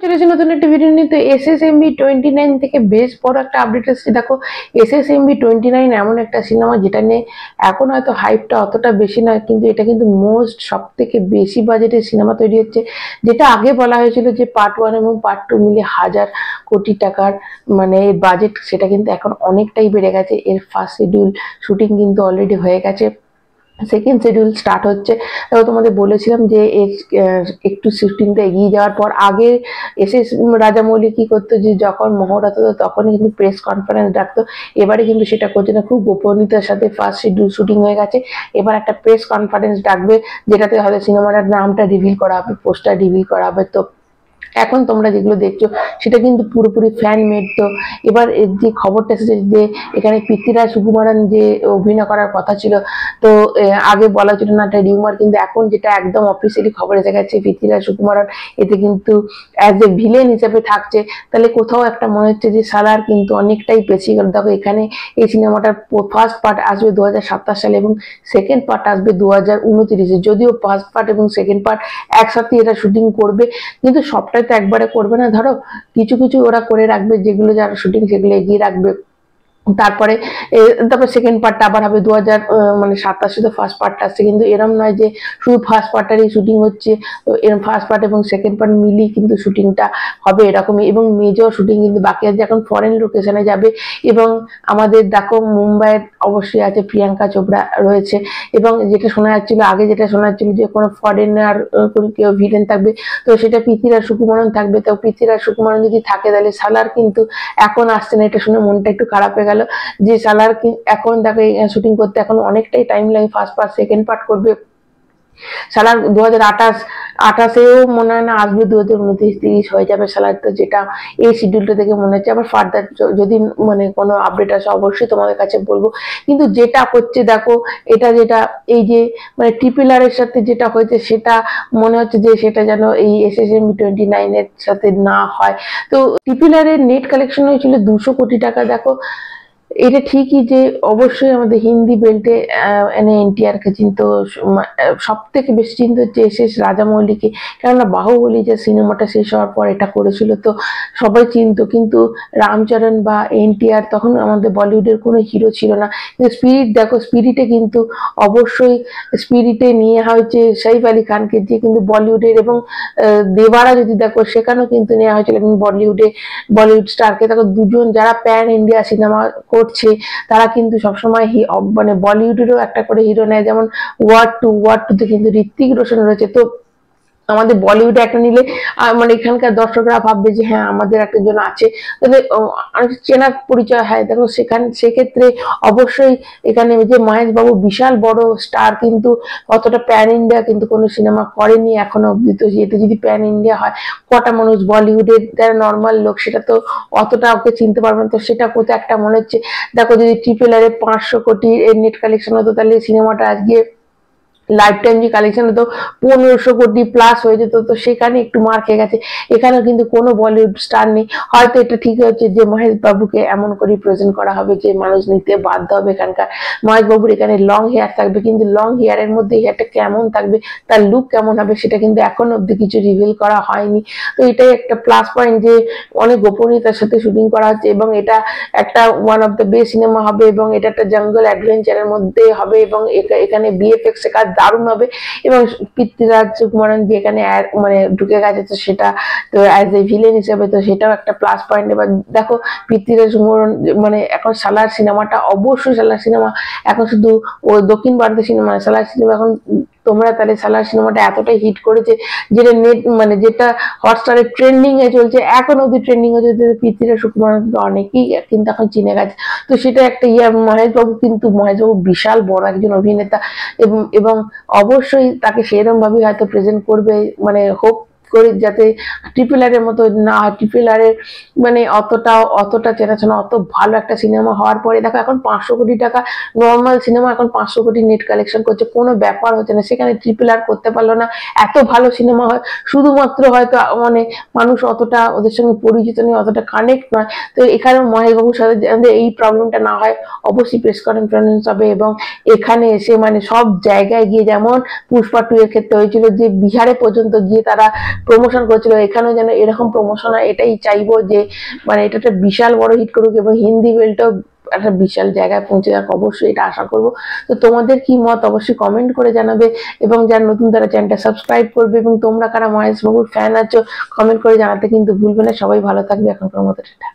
চলেছে নতুন একটা ভিডিও নিয়ে। তো এসএসএমবি 29 থেকে বেশ বড় একটা আপডেট এসেছে। দেখো, এসএসএমবি 29 এমন একটা সিনেমা যেটা নিয়ে এখন হয়তো হাইপটা অতটা বেশি নয়, কিন্তু এটা কিন্তু মোস্ট সব থেকে বেশি বাজেটের সিনেমা তৈরি হচ্ছে। যেটা আগে বলা হয়েছিল যে পার্ট 1 এবং পার্ট 2 মিলে 1000 কোটি টাকার মানে বাজেট, সেটা কিন্তু এখন অনেকটাই বেড়ে গেছে। এর ফার্স্ট শিডিউল শুটিং কিন্তু অলরেডি হয়ে গেছে, সেকেন্ড শিডিউল স্টার্ট হচ্ছে। তারপর তোমাদের বলেছিলাম যে একটু শিফটিংটা এগিয়ে যাওয়ার পর আগে এসএস রাজামৌলি কি করতো, যে যখন মহরত হতো তখনই কিন্তু প্রেস কনফারেন্স ডাকতো। এবারে কিন্তু সেটা করছে না, খুব গোপনীয়তার সাথে ফার্স্ট শিডিউল শুটিং হয়ে গেছে। এবার একটা প্রেস কনফারেন্স ডাকবে, যেটাতে হয়তো সিনেমাটার নামটা রিভিল করা হবে, পোস্টার রিভিল করা হবে। তো এখন তোমরা যেগুলো দেখছো সেটা কিন্তু পুরোপুরি ফ্যান মেড। তো এবার যে খবরটা এসেছে যে এখানে পৃথ্বীরাজ সুকুমারন যে অভিনয় করার কথা ছিল, তো আগে বলা ছিল না, একটা রিউমার, কিন্তু এখন যেটা একদম অফিসিয়ালি খবর এসে গেছে পৃথ্বীরাজ সুকুমারন এতে কিন্তু অ্যাজ এ ভিলেন হিসেবে থাকছে। তাহলে কোথাও একটা মনে হচ্ছে যে সালার কিন্তু অনেকটাই পেছিয়ে গেল। দেখো, এখানে এই সিনেমাটার ফার্স্ট পার্ট আসবে 2027 সালে এবং সেকেন্ড পার্ট আসবে 2029-এ। যদিও ফার্স্ট পার্ট এবং সেকেন্ড পার্ট একসাথে এটা শুটিং করবে, কিন্তু সবটাই তো একবারে করবে না। ধরো কিছু কিছু ওরা করে রাখবে, যেগুলো যারা শুটিং সেগুলো এগিয়ে রাখবে। তারপরে সেকেন্ড পার্টটা আবার হবে 2027-এ। তো ফার্স্ট পার্টটা আসছে, কিন্তু এরম নয় যে শুধু ফার্স্ট পার্টটারই শুটিং হচ্ছে। তো এরম ফার্স্ট পার্ট এবং সেকেন্ড পার্ট মিলিয়ে কিন্তু শুটিংটা হবে এরকমই, এবং মেজর শুটিং কিন্তু বাকি আছে, এখন ফরেন লোকেশনে যাবে। এবং আমাদের দেখো মুম্বাইয়ের অবশ্যই আছে, প্রিয়াঙ্কা চোপড়া রয়েছে। এবং যেটা শোনা যাচ্ছিল আগে, যেটা শোনা যাচ্ছিল যে কোনো ফরেনার কেউ ভিলেন থাকবে, তো সেটা পৃথ্বীরাজ সুকুমারন থাকবে। তো পৃথ্বীরাজ সুকুমারন যদি থাকে তাহলে সালার কিন্তু এখন আসছে না। এটা শুনে মনটা একটু খারাপ হয়ে গেল যে সালার এখন দেখো শুটিং করতে এখন অনেকটাই টাইম লাগে। ফার্স্ট পার্ট সেকেন্ড পার্ট করবে সালার 2028-এও মনে হয় না আসবে, 2029-30 হয়ে যাবে সালার। তো যেটা এই শিডিউলটা দেখে মনে হচ্ছে। আবার ফার্দার যদি মানে কোনো আপডেট আসে অবশ্যই তোমাদের কাছে বলবো। কিন্তু যেটা হচ্ছে দেখো, এটা যেটা এই যে মানে ট্রিপল আর এর সাথে যেটা হয়েছে, সেটা মনে হচ্ছে যে সেটা যেন এই এসএসএমবি 29 এর সাথে না হয়। তো ট্রিপল আর এর নেট কালেকশন হয়েছিল 200 কোটি টাকা। দেখো, এটা ঠিকই যে অবশ্যই আমাদের হিন্দি বেল্টে এনটিআর কে চিনতো, সব থেকে বেশি চিনতো হচ্ছে এস রাজামৌলিকে। কেননা বাহুবলী যে সিনেমাটা শেষ হওয়ার পর এটা করেছিল, তো সবাই চিনতো। কিন্তু রামচরণ বা এনটিআর তখন আমাদের বলিউডের কোনো হিরো ছিল না। কিন্তু স্পিরিট দেখো, স্পিরিটে কিন্তু অবশ্যই স্পিরিটে নিয়ে হয়েছে সাইফ আলী খানকে, যে কিন্তু বলিউডের, এবং দেবারা যদি দেখো সেখানেও কিন্তু নেওয়া হয়েছিল বলিউড স্টারকে। দেখো, দুজন যারা প্যান ইন্ডিয়া সিনেমা করছে তারা কিন্তু সবসময় মানে বলিউডেরও একটা করে হিরো নেয়। যেমন ওয়ার টুতে কিন্তু ঋত্বিক রোশন রয়েছে। তো আমাদের বলিউডে একটা নিলে মানে এখানকার দর্শকরা ভাববে যে হ্যাঁ আমাদের একটা জন আছে, তাহলে চেনা পরিচয় হয়। দেখো সেক্ষেত্রে অবশ্যই এখানে যে মহেশ বাবু বিশাল বড় স্টার, কিন্তু অতটা প্যান ইন্ডিয়া কিন্তু কোনো সিনেমা করেনি এখনো অব্দি। তো এটা যদি প্যান ইন্ডিয়া হয়, কটা মানুষ বলিউডের যারা নর্মাল লোক সেটা তো অতটা ওকে চিনতে পারবে না। তো সেটা কোথাও একটা মনে হচ্ছে। দেখো, যদি ট্রিপল আর 500 কোটি এর নেট কালেকশন হতো, তাহলে সিনেমাটা আজকে লাইফ টাইম যে কালেকশন হতো 1500 কোটি প্লাস হয়ে যেত। তো সেখানে একটু মার খেয়ে গেছে। এখানেও কিন্তু কোনো বলিউড স্টার নেই। হয়তো এটা ঠিক হচ্ছে যে মহেশ বাবুকে এমন করে প্রেজেন্ট করা হবে যে মানুষ নিতে বাধ্য হবে। এখানকার মহেশ বাবুর এখানে লং হেয়ার থাকবে, কিন্তু লং হেয়ারের মধ্যে হেয়ারটা কেমন থাকবে, তার লুক কেমন হবে, সেটা কিন্তু এখন অব্দি কিছু রিভিল করা হয়নি। তো এটাই একটা প্লাস পয়েন্ট যে অনেক গোপনীয়তার সাথে শুটিং করা হচ্ছে, এবং এটা একটা one of the best cinema হবে, এবং এটা একটা জঙ্গল অ্যাডভেঞ্চারের মধ্যে হবে, এবং এখানে বিএফএক্স এর কাজ দারুণ হবে। এবং পৃথ্বীরাজ সুকুমারন যে এখানে মানে ঢুকে গেছে, তো সেটা তো অ্যাজ এ ভিলেন হিসেবে, তো সেটাও একটা প্লাস পয়েন্ট। এবার দেখো, পৃথ্বীরাজ সুকুমারন মানে এখন সালার সিনেমাটা, অবশ্যই সালার সিনেমা এখন শুধু ও দক্ষিণ ভারতের সিনেমা, সালার সিনেমা এখন তোমরা তাহলে সালার সিনেমাটা এতটাই হিট করেছে, যেটা নেট মানে যেটা হটস্টারে ট্রেন্ডিং এ চলছে, এখন অব্দি ট্রেন্ডিং এ চলছে। পৃথ্বীরাজ সুকুমারন অনেকেই কিন্তু এখন চিনে গেছে। তো সেটা একটা মহেশ বাবু বিশাল বড় একজন অভিনেতা, এবং অবশ্যই তাকে সেরকম ভাবে হয়তো প্রেজেন্ট করবে, মানে হোপ করি যাতে ট্রিপল আর এর মতো না হয়। ট্রিপল আর এর মানে অতটা চেনাশোনা, অত ভালো একটা সিনেমা হওয়ার পরে দেখো এখন 500 কোটি টাকা নর্মাল সিনেমা এখন 500 কোটি নেট কালেকশন করছে, কোনো ব্যাপার হচ্ছে না। সেখানে ট্রিপল আর করতে পারলো না। এত ভালো সিনেমা হয়, শুধুমাত্র হয়তো মানে মানুষ অতটা ওদের সঙ্গে পরিচিত নেই, অতটা কানেক্ট নয়। তো এখানে মহেশ বাবুর সাথে এই প্রবলেমটা না হয়, অবশ্যই প্রেস কনফারেন্স হবে। এবং এখানে এসে মানে সব জায়গায় গিয়ে, যেমন পুষ্পা 2 এর ক্ষেত্রে হয়েছিল যে বিহারে পর্যন্ত গিয়ে তারা প্রমোশন করছিল, এখানেও যেন এরকম প্রমোশন হয়, এটাই চাইবো যে মানে এটা একটা বিশাল বড় হিট করুক এবং হিন্দি বেলটাও একটা বিশাল জায়গায় পৌঁছে যাক, অবশ্যই এটা আশা করব। তো তোমাদের কি মত অবশ্যই কমেন্ট করে জানাবে, এবং যারা নতুন তারা চ্যানেলটা সাবস্ক্রাইব করবে, এবং তোমরা কারা মহেশ বাবুর ফ্যান আছো কমেন্ট করে জানাতে কিন্তু ভুলবে না। সবাই ভালো থাকবে, এখনকার মতো টাটা।